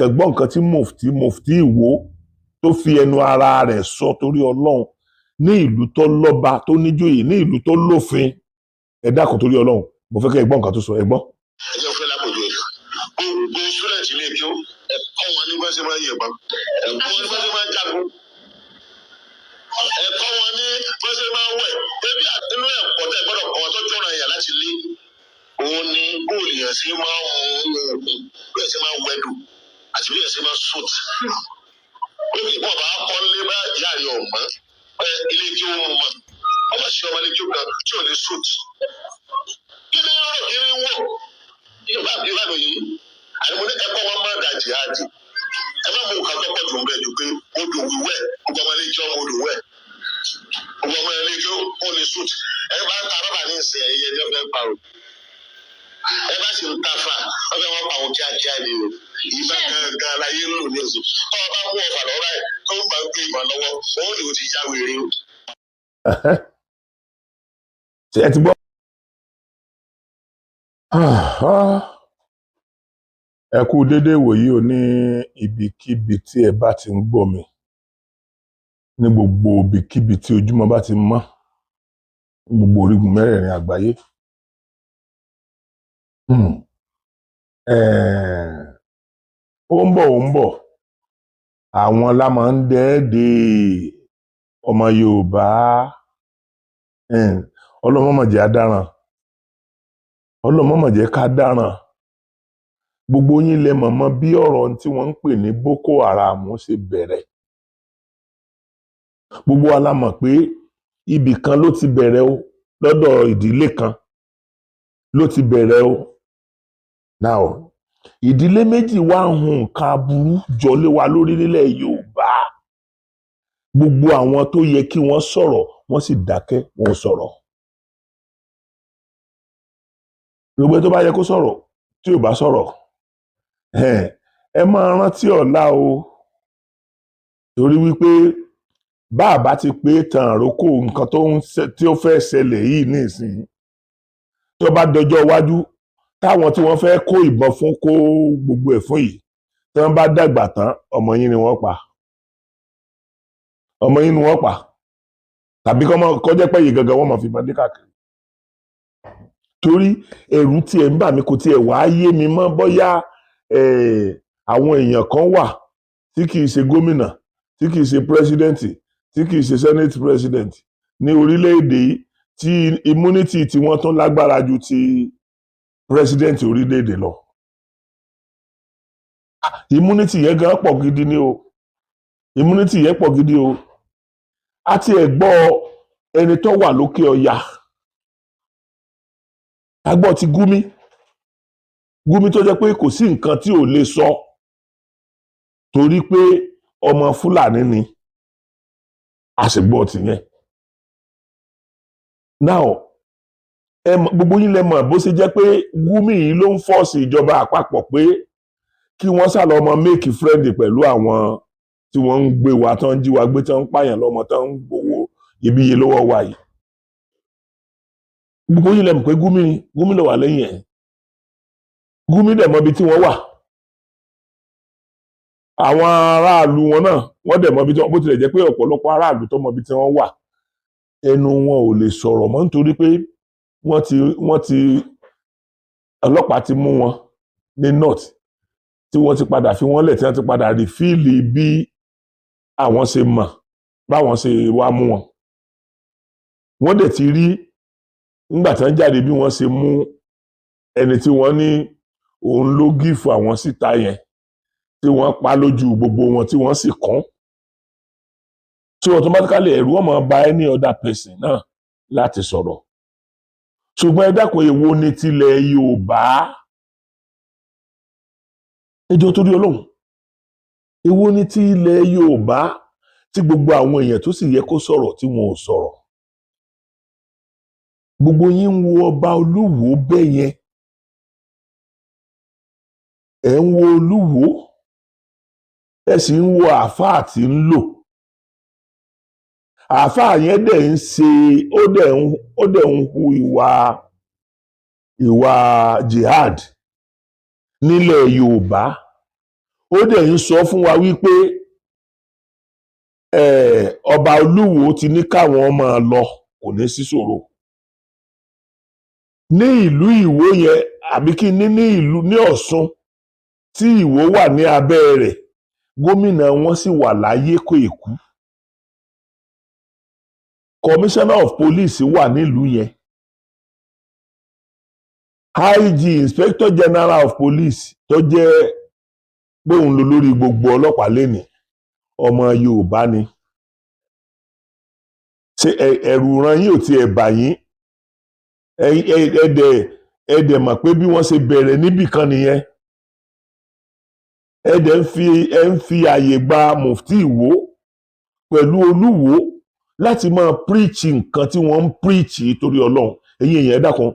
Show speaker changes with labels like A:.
A: kàn gbọ́ nǹkan tí mufti Ìwó tó fi ẹnu ara rẹ̀ sọ torí Ọlọ́run ní ìlú tó lọ́ba tó níjòyè ní ìlú tó lófin ẹ dákun torí Ọlọ́run mo fẹ́ kẹ́ ẹ gbọ́ nǹkan tó sọ ẹ gbọ́.
B: ẹ jẹ́ fẹ́ lápòjù ẹ̀ gbogbo student ilé kí ó ẹ̀kọ́ wọn ní bẹ́sẹ̀ máa ń yẹ̀bọn ẹ̀kọ́ wọn ní bẹ́sẹ̀ máa ń jagun ẹ̀kọ́ wọn ní bẹ́sẹ̀ máa ń wẹ̀ ebi àtinú ẹ̀kọ́ tẹ̀ gbọ́dọ̀ kọ́ tó jọ̀rọ̀ ẹ̀yà láti lé òun ni góòlù yẹn sí máa ń mú bí ẹ̀ sì máa ń wẹ̀dù àti bí ẹ̀ sì máa ń sùt lókè bọ̀ bá kọ́ lé bá ìyá rẹ̀ ọ̀mọ́ ilé kí ó mú mọ́ ọmọ sí ọmọ ilé kí ó kan tí ò ní sùt kí ni rọ̀ kí ni wọ̀ ìbá mi yìí àdìmọ́ ní ẹ̀kọ́ wọn máa dà jihadi ẹ má mú nǹkan tó pọ̀ jù ń bẹ̀ ju pé odò wíwẹ̀ gbogbo ọmọ ilé kí ọmọ odò wẹ̀ gbogbo ọmọ ilé kí ó ní sùt ẹ bá ń ta rọ́bà ní ìsìn ẹ̀yẹ ẹjọ́ fẹ́ parọ́ ẹ bá sì ń ta fà ọbẹ̀ wọn pa àwọn kíákíá ni o ìbá gangan láyé ń lò ní oṣù tó o bá mú ọ̀fà lọ́wọ́ ẹ̀ tó ń bá ń gbé ìmọ̀ lọ́wọ́ òun ni o ti já wèrè o.
A: ẹ ti gbọ́. ẹ kú déédéé wòyí o ní ibikíbi tí ẹ bá ti ń gbọ́ mi ní gbogbo ibikíbi tí ojúmọ́ bá ti mọ́ gbogbo orígun mẹ́rẹ̀ẹ̀rin àgbáyé. ó ń bọ̀ àwọn la máa ń dẹ́ẹ̀dẹ́ ọmọ Yorùbá ọlọ́mọ̀mọ̀jẹ́ adáràn ọlọ́mọ̀mọ̀jẹ́ ká dáràn gbogbo yín lẹ mọ̀mọ́ bí ọ̀rọ̀ tí wọ́n ń pè ní Boko Haram ṣe bẹ̀rẹ̀ gbogbo wa la mọ̀ pé ibì kan ló ti bẹ̀rẹ̀ o lọ́dọ̀ ìdílé kan ló ti bẹ̀rẹ̀ o now ìdílé méjì wá ń hun nǹkan aburú jọlé wa lórí nílẹ̀ Yorùbá gbogbo àwọn tó yẹ kí wọ́n sọ̀rọ̀ wọ́n sì dákẹ́ wọn ò sọ̀rọ̀ gbogbo tó bá yẹ kó sọ̀rọ̀ tí ò bá sọ̀rọ̀ ẹ máa rántí ọ̀la o torí wípé bàbá ti pé tàn àrókò nǹkan tí ó fẹ́ ṣẹlẹ̀ yìí nísìnyí tó bá dọjọ́ iwájú táwọn tí wọ́n fẹ́ kó ìbọn fún kó gbogbo ẹ̀ fún yìí tí wọ́n bá dàgbà tán ọmọ yín ni wọ́n pa ọmọ yín ni wọ́n pa tàbí kọ́ jẹ́ pé yìí gangan wọ́n máa fi ìbọn dé káàkiri torí ẹ̀rù tiẹ̀ ń bà mí kò tiẹ̀ wá yé mi mọ́ bóyá àwọn èèyàn kan wà tí kìí ṣe gómìnà tí kìí ṣe pírẹsidẹ́ǹtì tí kìí ṣe senate president ní orílẹ̀-èdè yìí tí immunity tí wọ́n tún lágbára ju ti president orílẹ̀-èdè lọ. Immunity yẹn gan pọ̀ gidi ni o immunity yẹn pọ̀ gidi o a ti ẹ̀ gbọ́ ẹni tó wà lókè ọya a gbọ́ ti Gumi tó jẹ́ pé kò sí nǹkan tí ò lè sọ torí pé ọmọ Fúlàní ni a sì gbọ́ tìyẹn. Now gbogbo yín lẹ mọ̀ bó ṣe jẹ́ pé Gumi yìí ló ń fọ́ọ̀sì ìjọba àpapọ̀ pé kí wọ́n sálọ ọmọ make friend pẹ̀lú àwọn tí wọ́n ń gbé wa tán ń jí wa gbé tán ń pààyàn lọ́mọ tán ń gbowó iyebíye lọ́wọ́ wa yìí. Gbogbo yín lẹ mọ̀ pé Gumi ló wà lẹ́yìn ẹ̀ Gumi dẹ̀ mọ̀ ibi tí wọ́n wà àwọn aráàlú wọn náà wọ́n dẹ̀ mọ̀ ibi tí wọ́n bó tilẹ̀ jẹ́ pé ọ̀pọ̀lọpọ̀ aráàlú tó mọ̀ ibi tí wọ́n wà ẹnu wọn ò lè sọ̀rọ̀ mọ́ nítorí pé wọ́n ti ọlọ́pàá ti mú wọn ní north tí wọ́n ti padà fi wọ́n lẹ̀ tí wọ́n ti padà rí fíìlì bí àwọn ṣe mọ̀ báwọn ṣe wá mú wọn wọ́n dẹ̀ ti rí nígbà tí wọ́n jáde bí wọ́n ṣe mú ẹni tí wọ́n ní òun ló gífù àwọn síta yẹn tí wọ́n pa lójú gbogbo wọn tí wọ́n sì kàn so automatically ẹ̀rù ọmọ bá any other person náà láti sọ̀rọ̀ ṣùgbọ́n ẹ dákun èwo ni tilẹ̀ Yorùbá ẹjọ́ torí Ọlọ́run èwo ni tilẹ̀ Yorùbá tí gbogbo àwọn èèyàn tó sì yẹ kó sọ̀rọ̀ tí wọn ò sọ̀rọ̀ gbogbo yín ń wo ọba Olúwo bẹ́ẹ̀ yẹn ẹ̀ ń wo Olúwo ẹ sì ń wo àáfàá tí ń lò àáfàá yẹn dẹ̀ ń ṣe ó dẹ̀ ń hu ìwà jihad nílẹ̀ Yorùbá ó dẹ̀ ń sọ fún wa wípé ọba Olúwo ti ní káwọn máa lọ, kò ní sí ṣòro. Ní ìlú Ìwó yẹn àbí kí ní ìlú ní Ọ̀ṣun tí Ìwó wà ní abẹ́ rẹ̀, gómìnà wọn sì wà láyé kò èkú. Commissioner of Police wà nílùú yẹn. IG Inspector General of Police tó jẹ́ pé òun ló lórí gbogbo ọlọ́pàá lénìí, ọmọ Yorùbá ni. Ṣé ẹ̀rù ran yín ò tiẹ̀ bà yín? Ẹ̀dẹ̀ mọ̀ pé bí wọ́n ṣe bẹ̀rẹ̀ níbì kan nìyẹn. Ẹ̀dẹ̀ ń fi àyè gba Mufti Ìwó pẹ̀lú Olúwo láti máa preach nǹkan tí wọ́n ń preach torí Ọlọ́run. Ẹ̀yin èèyàn ẹ dákun,